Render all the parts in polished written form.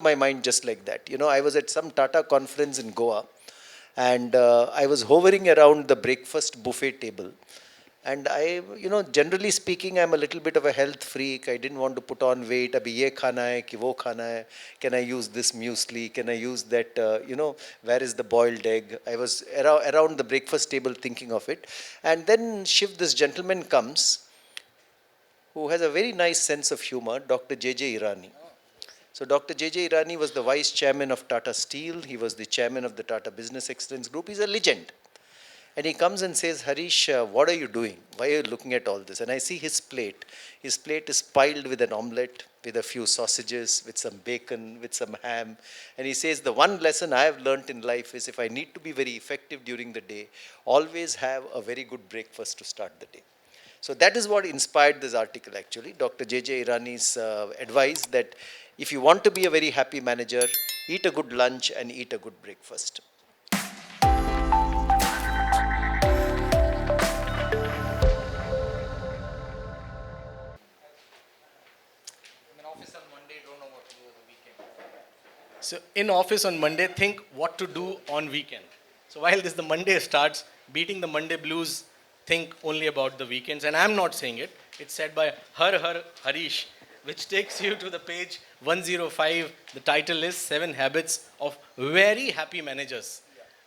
my mind just like that. I was at some Tata conference in Goa, and I was hovering around the breakfast buffet table. And generally speaking, I'm a little bit of a health freak. I didn't want to put on weight. Abhi ye khana hai, ki wo khana hai. Can I use this muesli? Can I use that? Where is the boiled egg? I was around the breakfast table thinking of it. And then Shiv, this gentleman comes who has a very nice sense of humor, Dr. J.J. Irani. So Dr. J.J. Irani was the vice chairman of Tata Steel. He was the chairman of the Tata Business Excellence Group. He's a legend. And he comes and says, Harish, what are you doing? Why are you looking at all this? And I see his plate. His plate is piled with an omelette, with a few sausages, with some bacon, with some ham. And he says, the one lesson I have learnt in life is if I need to be very effective during the day, always have a very good breakfast to start the day. So that is what inspired this article actually. Dr. J.J. Irani's advice that if you want to be a very happy manager, eat a good lunch and eat a good breakfast. So in office on Monday, think what to do on weekend. So while this the Monday starts, beating the Monday blues, think only about the weekends. And I'm not saying it. It's said by Harish, which takes you to the page 105. The title is 7 Habits of Very Happy Managers.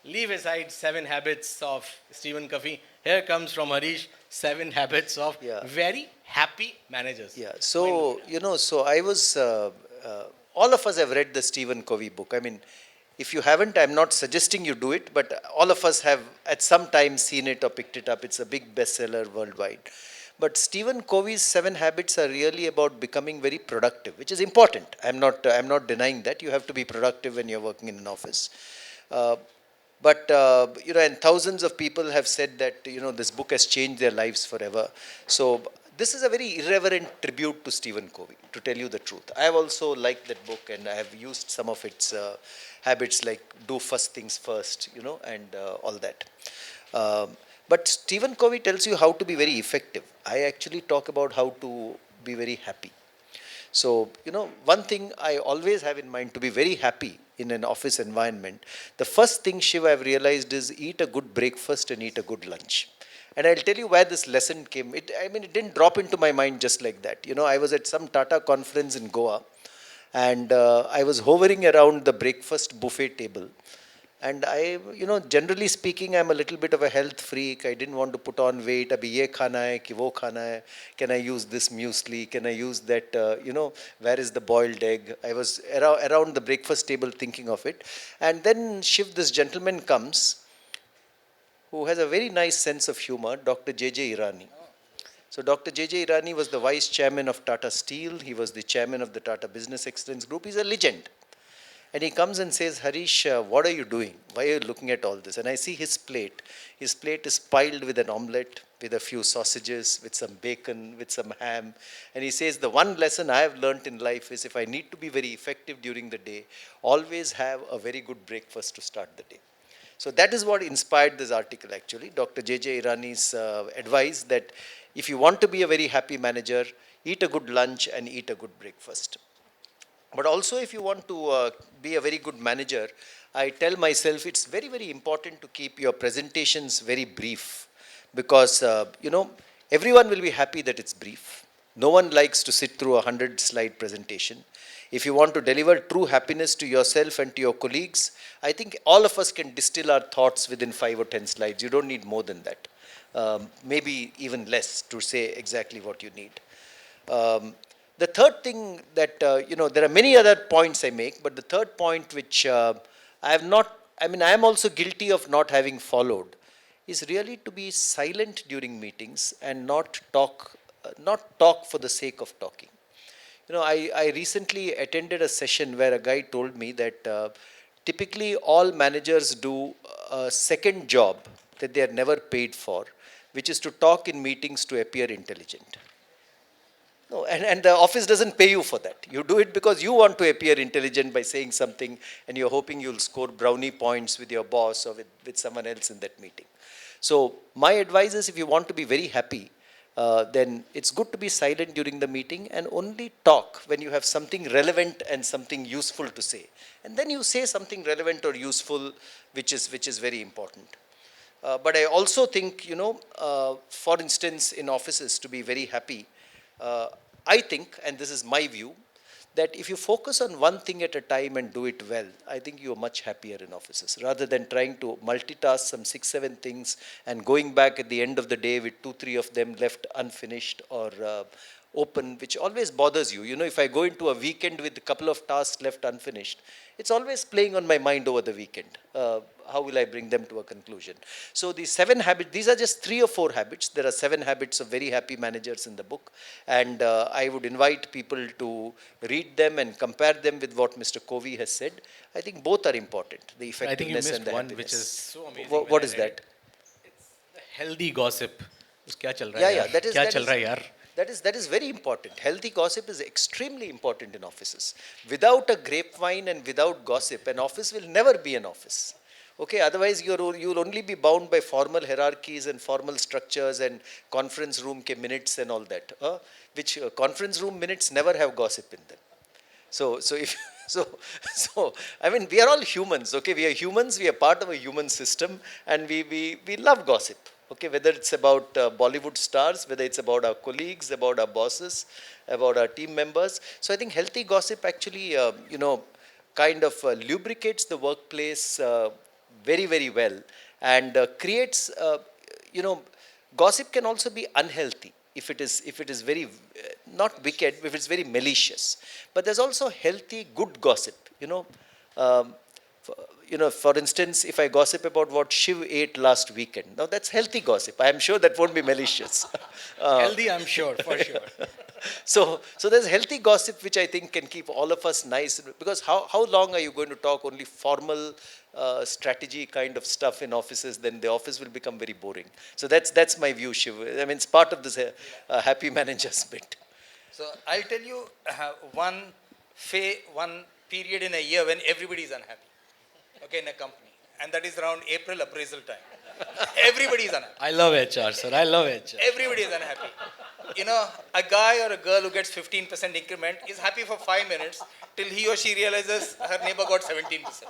Leave aside 7 Habits of Stephen Covey. Here comes from Harish, 7 Habits of Yeah. Very Happy Managers. Yeah. So, so I was, all of us have read the Stephen Covey book. I mean, if you haven't, I'm not suggesting you do it, but all of us have at some time seen it or picked it up. It's a big bestseller worldwide. But Stephen Covey's 7 habits are really about becoming very productive, which is important. I'm not denying that. You have to be productive when you're working in an office. Uh, and thousands of people have said that, this book has changed their lives forever. So this is a very irreverent tribute to Stephen Covey, to tell you the truth. I have also liked that book, and I have used some of its habits, like do first things first, and all that. But Stephen Covey tells you how to be very effective. I actually talk about how to be very happy. So, one thing I always have in mind to be very happy in an office environment, the first thing, Shiv, I've realized is eat a good breakfast and eat a good lunch. And I'll tell you where this lesson came. It didn't drop into my mind just like that. I was at some Tata conference in Goa, and I was hovering around the breakfast buffet table. And generally speaking, I'm a little bit of a health freak. I didn't want to put on weight. Abhi ye khana hai, ki wo khana hai. Can I use this muesli? Can I use that? Where is the boiled egg? I was around the breakfast table thinking of it. And then Shiv, this gentleman comes who has a very nice sense of humor, Dr. J.J. Irani. So Dr. J.J. Irani was the vice chairman of Tata Steel. He was the chairman of the Tata Business Excellence Group. He's a legend. And he comes and says, Harish, what are you doing? Why are you looking at all this? And I see his plate. His plate is piled with an omelette, with a few sausages, with some bacon, with some ham. And he says, the one lesson I have learnt in life is if I need to be very effective during the day, always have a very good breakfast to start the day. So that is what inspired this article actually. Dr. J.J. Irani's advice that if you want to be a very happy manager, eat a good lunch and eat a good breakfast. But also, if you want to be a very good manager, I tell myself it's very, very important to keep your presentations very brief, because, everyone will be happy that it's brief. No one likes to sit through a 100-slide presentation. If you want to deliver true happiness to yourself and to your colleagues, I think all of us can distill our thoughts within 5 or 10 slides. You don't need more than that. Maybe even less to say exactly what you need. The third thing that, there are many other points I make, but the third point which I am also guilty of not having followed, is really to be silent during meetings and not talk for the sake of talking. I recently attended a session where a guy told me that typically all managers do a second job that they are never paid for, which is to talk in meetings to appear intelligent. No, and the office doesn't pay you for that. You do it because you want to appear intelligent by saying something, and you're hoping you'll score brownie points with your boss or with someone else in that meeting. So my advice is, if you want to be very happy, then it's good to be silent during the meeting and only talk when you have something relevant and something useful to say. And then you say something relevant or useful, which is very important. But I also think, for instance, in offices, to be very happy, uh, I think, and this is my view, that if you focus on one thing at a time and do it well, I think you're much happier in offices rather than trying to multitask some 6, 7 things and going back at the end of the day with 2, 3 of them left unfinished or open, which always bothers you. If I go into a weekend with a couple of tasks left unfinished, it's always playing on my mind over the weekend. How will I bring them to a conclusion? So these 7 habits, these are just 3 or 4 habits. There are 7 habits of very happy managers in the book. And I would invite people to read them and compare them with what Mr. Covey has said. I think both are important, the I think you effectiveness missed and the one, happiness. which is so amazing. What is that? Healthy gossip. क्या चल रहा है Yeah, यार? yeah, that is, क्या that चल is, रहा है यार? that is very important. Healthy gossip is extremely important in offices. Without a grapevine and without gossip, an office will never be an office. Okay, otherwise you'll only be bound by formal hierarchies and formal structures and conference room ke minutes and all that. Which conference room minutes never have gossip in them. So if so so I mean we are all humans. Okay, we are humans. We are part of a human system, and we love gossip. Okay, whether it's about Bollywood stars, whether it's about our colleagues, about our bosses, about our team members. So I think healthy gossip actually, kind of lubricates the workplace very, very well and creates, gossip can also be unhealthy if it is very not wicked, if it's very malicious. But there's also healthy, good gossip. Um, for instance, if I gossip about what Shiv ate last weekend, now that's healthy gossip. I am sure that won't be malicious. Healthy, I'm sure, for sure. So there's healthy gossip which I think can keep all of us nice, because how long are you going to talk only formal strategy kind of stuff in offices? Then the office will become very boring. So that's my view, Shiv. I mean, it's part of this happy managers bit. So I'll tell you one period in a year when everybody is unhappy, okay, in a company, and that is around April appraisal time. Everybody is unhappy. I love HR, sir. I love HR. Everybody is unhappy. A guy or a girl who gets 15% increment is happy for 5 minutes till he or she realizes her neighbor got 17%.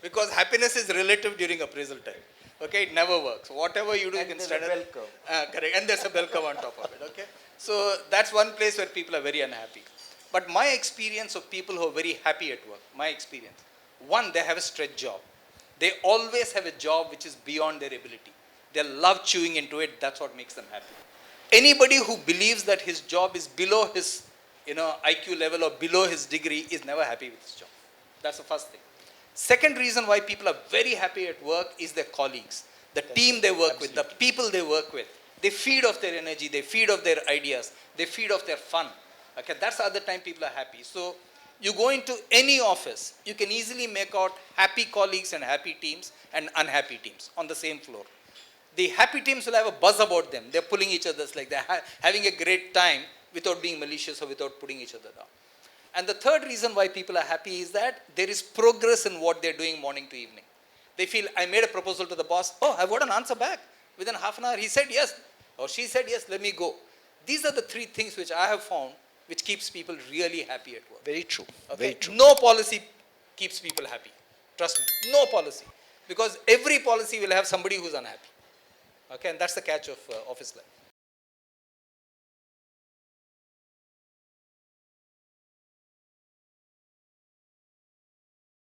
Because happiness is relative during appraisal time. Okay, it never works. Whatever you do, you can stand bell curve. correct, and there's a bell curve on top of it. Okay, so that's one place where people are very unhappy. But my experience of people who are very happy at work, my experience, one, they have a stretch job. They always have a job which is beyond their ability. They love chewing into it. That's what makes them happy. Anybody who believes that his job is below his, IQ level or below his degree is never happy with his job. That's the first thing. Second reason why people are very happy at work is their colleagues, the team they work with, the people they work with. They feed off their energy, they feed off their ideas, they feed off their fun. Okay, that's the other time people are happy. So you go into any office, you can easily make out happy colleagues and happy teams and unhappy teams on the same floor. The happy teams will have a buzz about them. They're pulling each other's, like they're having a great time without being malicious or without putting each other down. And the third reason why people are happy is that there is progress in what they're doing morning to evening. They feel, I made a proposal to the boss. Oh, I've got an answer back. Within half an hour, he said yes. Or she said yes, let me go. These are the 3 things which I have found which keeps people really happy at work. Very true. Okay? Very true. No policy keeps people happy. Trust me, no policy. Because every policy will have somebody who's unhappy. Okay, and that's the catch of office life.